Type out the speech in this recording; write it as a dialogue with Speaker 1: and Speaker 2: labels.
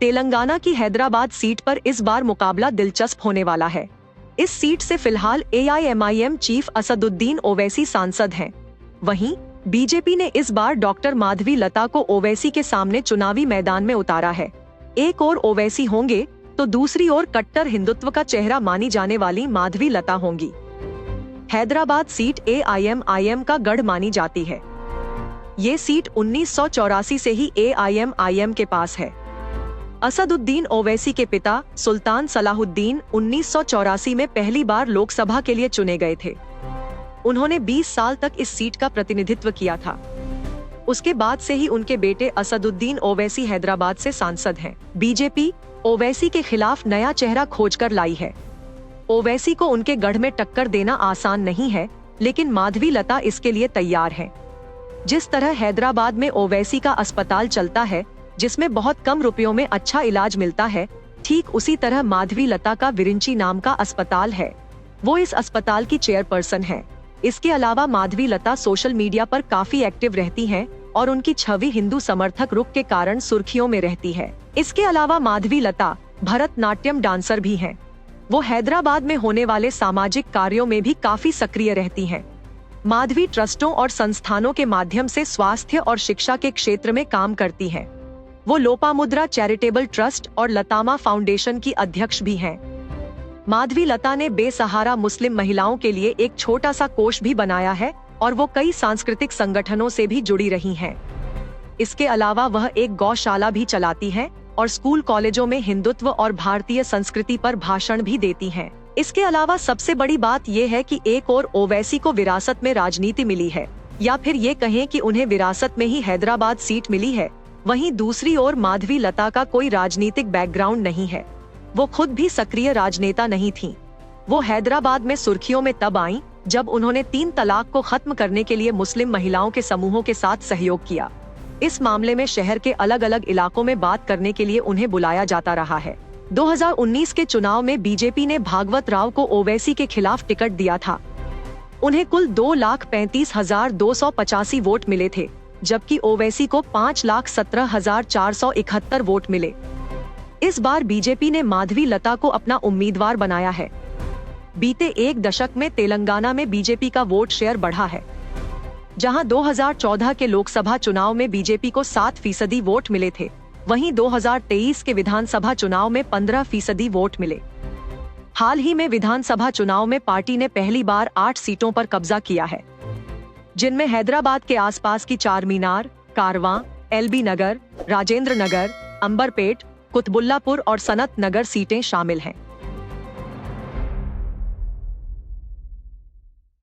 Speaker 1: तेलंगाना की हैदराबाद सीट पर इस बार मुकाबला दिलचस्प होने वाला है। इस सीट से फिलहाल AIMIM चीफ असदुद्दीन ओवैसी सांसद हैं। वहीं बीजेपी ने इस बार डॉक्टर माधवी लता को ओवैसी के सामने चुनावी मैदान में उतारा है। एक ओर ओवैसी होंगे तो दूसरी ओर कट्टर हिंदुत्व का चेहरा मानी जाने वाली माधवी लता होंगी। हैदराबाद सीट AIMIM का गढ़ मानी जाती है। ये सीट 1984 से ही AIMIM के पास है। असदुद्दीन ओवैसी के पिता सुल्तान सलाहुद्दीन 1984 में पहली बार लोकसभा के लिए चुने गए थे। उन्होंने 20 साल तक इस सीट का प्रतिनिधित्व किया था। उसके बाद से ही उनके बेटे असदुद्दीन ओवैसी हैदराबाद से सांसद हैं। बीजेपी ओवैसी के खिलाफ नया चेहरा खोजकर लाई है। ओवैसी को उनके गढ़ में टक्कर देना आसान नहीं है, लेकिन माधवी लता इसके लिए तैयार हैं। जिस तरह हैदराबाद में ओवैसी का अस्पताल चलता है, जिसमें बहुत कम रुपयों में अच्छा इलाज मिलता है, ठीक उसी तरह माधवी लता का विरिंची नाम का अस्पताल है। वो इस अस्पताल की चेयरपर्सन है। इसके अलावा माधवी लता सोशल मीडिया पर काफी एक्टिव रहती हैं और उनकी छवि हिंदू समर्थक रुख के कारण सुर्खियों में रहती है। इसके अलावा माधवी लता भरतनाट्यम डांसर भी हैं। वो हैदराबाद में होने वाले सामाजिक कार्यों में भी काफी सक्रिय रहती हैं। माधवी ट्रस्टों और संस्थानों के माध्यम से स्वास्थ्य और शिक्षा के क्षेत्र में काम करती हैं। वो लोपामुद्रा चैरिटेबल ट्रस्ट और लतामा फाउंडेशन की अध्यक्ष भी हैं। माधवी लता ने बेसहारा मुस्लिम महिलाओं के लिए एक छोटा सा कोष भी बनाया है और वो कई सांस्कृतिक संगठनों से भी जुड़ी रही हैं। इसके अलावा वह एक गौशाला भी चलाती हैं और स्कूल कॉलेजों में हिंदुत्व और भारतीय संस्कृति पर भाषण भी देती हैं। इसके अलावा सबसे बड़ी बात ये है कि एक और ओवैसी को विरासत में राजनीति मिली है, या फिर ये कहें कि उन्हें विरासत में ही हैदराबाद सीट मिली है। वहीं दूसरी ओर माधवी लता का कोई राजनीतिक बैकग्राउंड नहीं है। वो खुद भी सक्रिय राजनेता नहीं थीं। वो हैदराबाद में सुर्खियों में तब आईं जब उन्होंने 3 तलाक को खत्म करने के लिए मुस्लिम महिलाओं के समूहों के साथ सहयोग किया। इस मामले में शहर के अलग अलग इलाकों में बात करने के लिए उन्हें बुलाया जाता रहा है। 2019 के चुनाव में बीजेपी ने भागवत राव को ओवैसी के खिलाफ टिकट दिया था। उन्हें कुल 2,35,285 वोट मिले थे, जबकि ओवैसी को 5,17,471 वोट मिले। इस बार बीजेपी ने माधवी लता को अपना उम्मीदवार बनाया है। बीते एक दशक में तेलंगाना में बीजेपी का वोट शेयर बढ़ा है। जहां 2014 के लोकसभा चुनाव में बीजेपी को 7% वोट मिले थे, वहीं 2023 के विधानसभा चुनाव में 15% वोट मिले। हाल ही में विधानसभा चुनाव में पार्टी ने पहली बार 8 सीटों पर कब्जा किया है, जिनमें हैदराबाद के आसपास की चारमीनार, कारवां, LB नगर, राजेंद्र नगर, अंबरपेट, कुतबुल्लापुर और सनत नगर सीटें शामिल हैं।